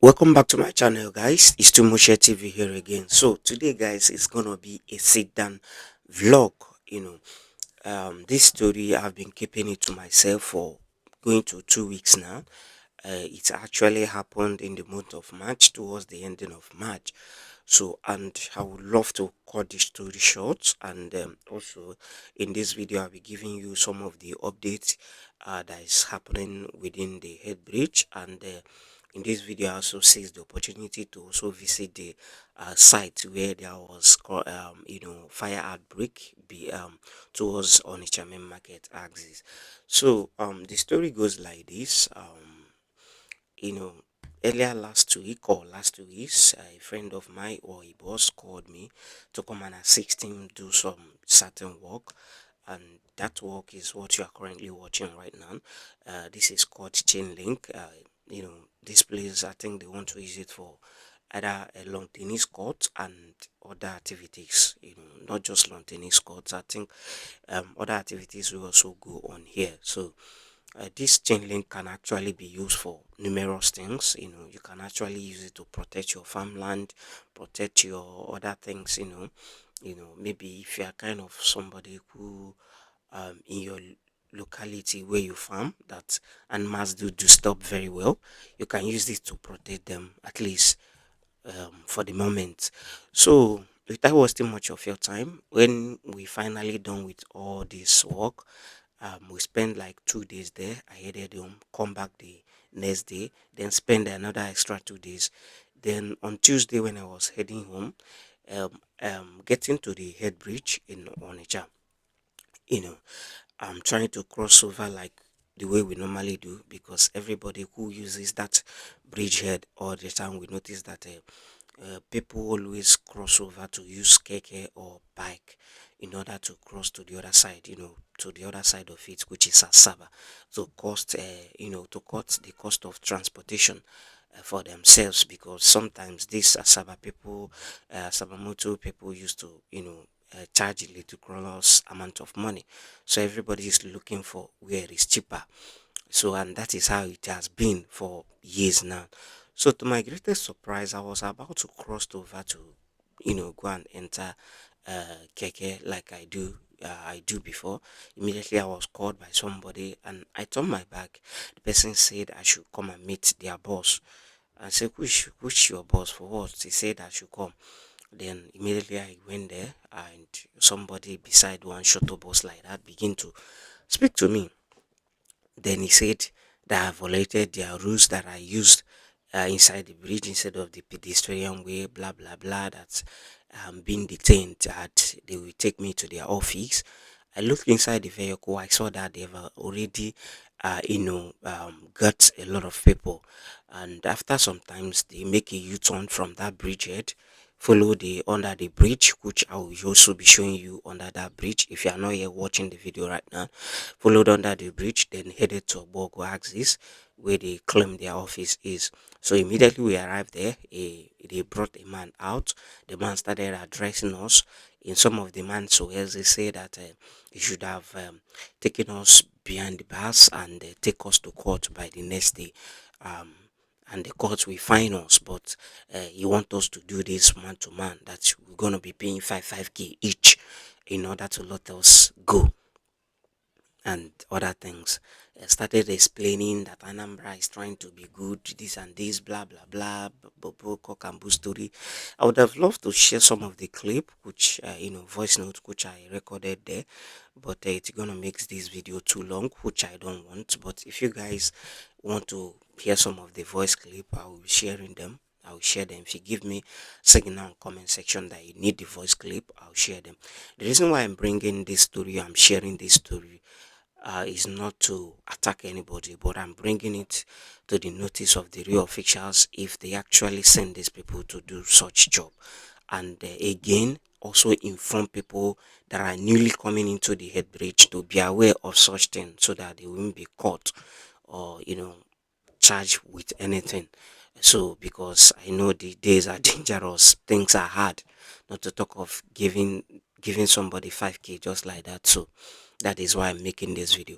Welcome back to my channel, guys. It's to MOSHEH TV here again. So today, guys, it's gonna be a sit down vlog. This story I've been keeping it to myself for going to 2 weeks now. It actually happened in the month of March, towards the ending of March. So, and I would love to cut the story short, and also in this video I'll be giving you some of the updates that is happening within the head bridge. And in this video I also seize the opportunity to also visit the site where there was fire outbreak towards Onitsha main market axis. So the story goes like this. You know, earlier last week or last 2 weeks, a friend of mine or a boss called me to come and assist him do some certain work, and that work is what you are currently watching right now. This is called chain link. This place, I think they want to use it for either a long tennis court and other activities. Not just long tennis courts. I think other activities will also go on here. So this chain link can actually be used for numerous things. You can actually use it to protect your farmland, protect your other things. Maybe if you are kind of somebody who in your locality where you farm that animals do disturb very well, you can use this to protect them, at least for the moment. So without wasting much of your time, when we finally done with all this work, we spent like 2 days there. I headed home, come back the next day, then spend another extra 2 days. Then on Tuesday, when I was heading home, getting to the head bridge in Onitsha, you know, I'm trying to cross over like the way we normally do, because everybody who uses that bridgehead all the time, we notice that people always cross over to use keke or bike in order to cross to the other side, to the other side of it, which is Asaba, to cut the cost of transportation for themselves, because sometimes these Asaba people, Asaba motor people used to, charge a little crawlers amount of money. So everybody is looking for where it's cheaper. So, and that is how it has been for years now. So to my greatest surprise, I was about to cross over to, go and enter keke like I do before. Immediately I was called by somebody, and I turned my back. The person said I should come and meet their boss. I said, which your boss, for what? He said I should come. Then immediately I went there, and somebody beside one shuttle bus like that began to speak to me. Then he said that I violated their rules, that I used inside the bridge instead of the pedestrian way, blah blah blah. That I'm being detained, that they will take me to their office. I looked inside the vehicle. I saw that they've already, got a lot of people, and after sometimes they make a U-turn from that bridgehead, follow the under the bridge, which I will also be showing you under that bridge. If you are not here watching the video right now, followed under the bridge, then headed to Bogo axis, where they claim their office is. So immediately we arrived there, they brought a man out. The man started addressing us. In some of the man's words, they say that he should have taken us behind the bars and take us to court by the next day. And the court will fine us, but he want us to do this man to man, that we're gonna be paying 5k each in order to let us go, and other things. Started explaining that Anambra is trying to be good, this and this, blah blah blah, bobo cock and bull story. I would have loved to share some of the clip, which voice note which I recorded there, but it's gonna make this video too long, which I don't want. But if you guys want to hear some of the voice clip, I will be sharing them. I'll share them. If you give me signal in comment section that you need the voice clip, I'll share them. The reason why I'm bringing this story, I'm sharing this story, is not to attack anybody, but I'm bringing it to the notice of the real officials if they actually send these people to do such job. And again, also inform people that are newly coming into the head bridge to be aware of such things, so that they won't be caught or charged with anything. So, because I know the days are dangerous, things are hard, not to talk of giving somebody 5k just like that. So that is why I'm making this video.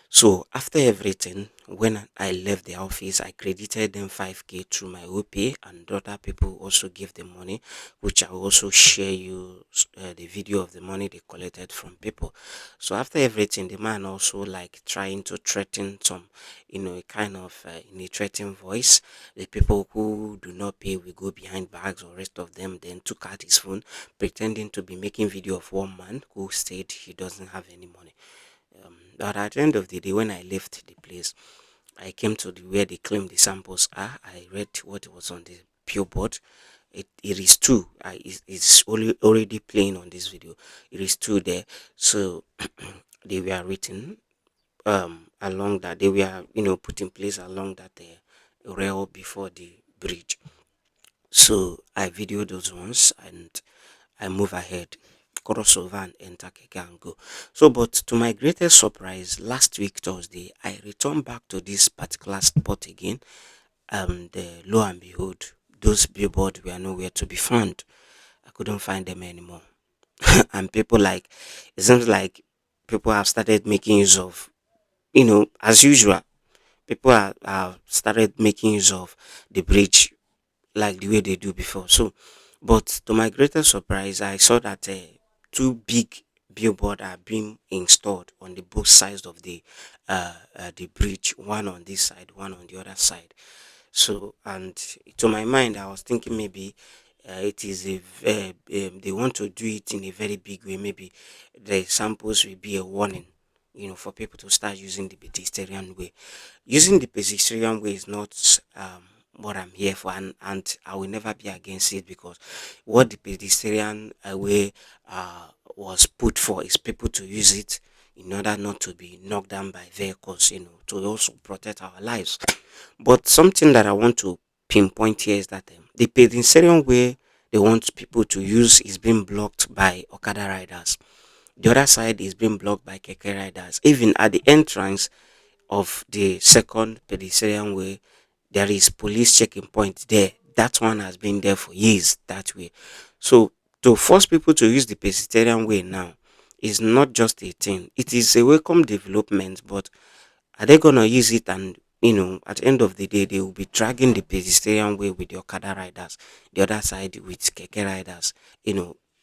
So after everything, when I left the office, I credited them 5k through my OPay, and other people also gave them money, which I will also share you the video of the money they collected from people. So after everything, the man also like trying to threaten some, a kind of in a threatening voice. The people who do not pay will go behind bags, or rest of them. Then took out his phone, pretending to be making video of one man who said he doesn't have any money. But at the end of the day, when I left the place, I came to the where they claim the samples are. I read what was on the billboard. It is true. It's already playing on this video. It is true there. So they were written along that. They were put in place along that rail before the bridge. So I videoed those ones and I move ahead, cross over and enter Keke and go. So, but to my greatest surprise, last week Thursday, I returned back to this particular spot again. Lo and behold, those billboards were nowhere to be found. I couldn't find them anymore. And people like, it seems like people have started making use of, as usual, people have started making use of the bridge like the way they do before. So, but to my greatest surprise, I saw that two big billboard are being installed on the both sides of the bridge, one on this side, one on the other side. So, and to my mind, I was thinking maybe it is they want to do it in a very big way. Maybe the samples will be a warning, for people to start using the pedestrian way. Using the pedestrian way is not what I'm here for, and I will never be against it, because what the pedestrian way was put for is people to use it in order not to be knocked down by vehicles, to also protect our lives. But something that I want to pinpoint here is that the pedestrian way they want people to use is being blocked by Okada riders. The other side is being blocked by Keke riders. Even at the entrance of the second pedestrian way, there is police checking point there. That one has been there for years that way. So to force people to use the pedestrian way now is not just a thing. It is a welcome development, but are they gonna use it? And at the end of the day, they will be dragging the pedestrian way with the Okada riders, the other side with Keke riders.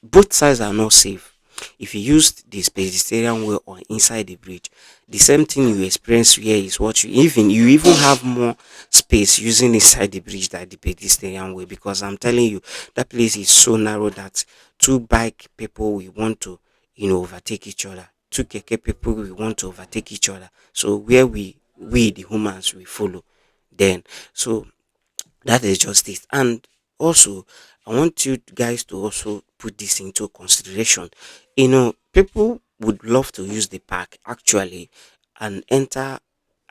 Both sides are not safe. If you use this pedestrian way or inside the bridge, the same thing you experience here is what you even have more space using inside the bridge than the pedestrian way, because I'm telling you, that place is so narrow that two bike people will want to overtake each other. Two keke people will want to overtake each other. So where we the humans we follow then. So that is just it. And also, I want you guys to also put this into consideration. People would love to use the park actually and enter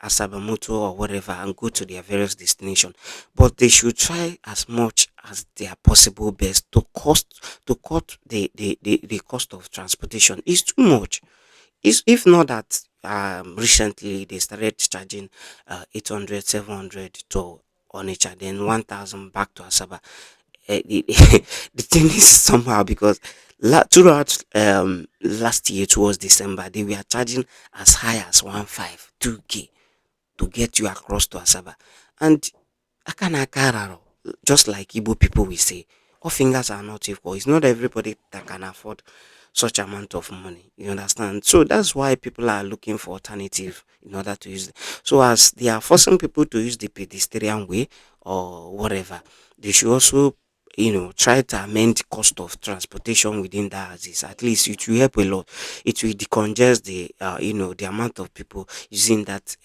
Asabamoto or whatever and go to their various destination, but they should try as much as they are possible best to cut the cost of transportation. It's too much. If not that recently they started charging 800 to Onitsha, then 1000 back to Asaba. The thing is somehow, because throughout last year towards December they were charging as high as 2k to get you across to Asaba. And Akanakararo, just like Igbo people will say, all fingers are not equal. It's not everybody that can afford such amount of money. You understand? So that's why people are looking for alternative in order to use it. So as they are forcing people to use the pedestrian way or whatever, they should also try to amend cost of transportation within that axis. At least it will help a lot. It will decongest the amount of people using that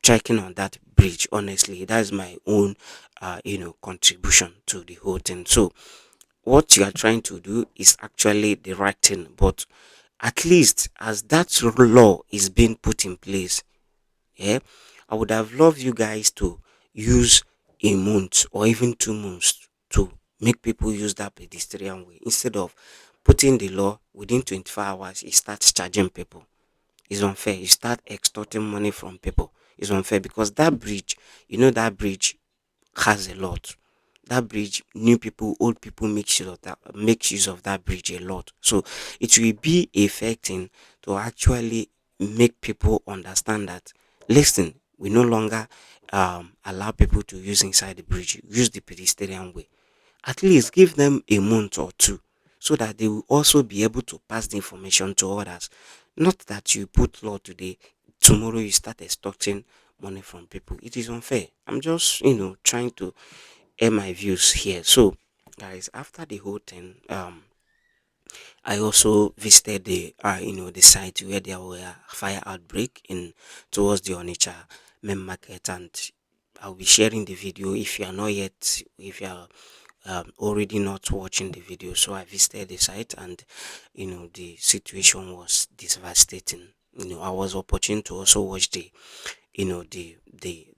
trekking on that bridge. Honestly, that is my own contribution to the whole thing. So what you are trying to do is actually the right thing, but at least as that law is being put in place, yeah, I would have loved you guys to use a month or even 2 months to make people use that pedestrian way, instead of putting the law within 24 hours it starts charging people. It's unfair. You start extorting money from people. It's unfair, because that bridge, that bridge has a lot. That bridge, new people, old people makes use of that bridge a lot. So it will be a fair thing to actually make people understand that, listen, we no longer allow people to use inside the bridge, use the pedestrian way. At least give them a month or two so that they will also be able to pass the information to others. Not that you put law today, tomorrow you start extorting money from people. It is unfair. I'm just, trying to air my views here. So, guys, after the whole thing, I also visited the site where there were fire outbreak in towards the Onitsha main market, and I'll be sharing the video if you are not yet, if you are already not watching the video. So I visited the site, and the situation was devastating. I was opportune to also watch the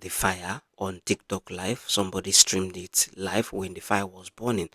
fire on TikTok live. Somebody streamed it live when the fire was burning.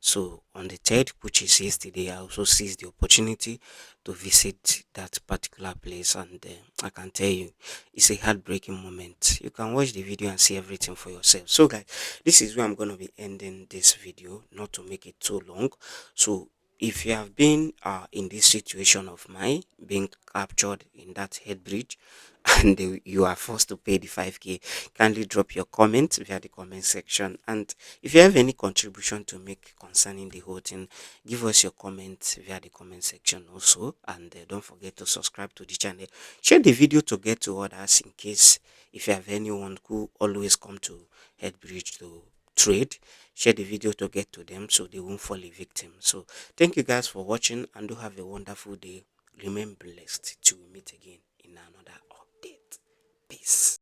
So on the third, which is yesterday, I also seized the opportunity to visit that particular place, and I can tell you, it's a heartbreaking moment. You can watch the video and see everything for yourself. So, guys, this is where I'm gonna be ending this video, not to make it too long. So, if you have been in this situation of mine, being captured in that head bridge, and you are forced to pay the 5k, kindly drop your comment via the comment section. And if you have any contribution to make concerning the whole thing, give us your comment via the comment section also. And don't forget to subscribe to the channel, share the video to get to others, in case if you have anyone who always come to headbridge to trade, share the video to get to them so they won't fall a victim. So thank you guys for watching, and do have a wonderful day. Remain blessed till we meet again in another update. Peace.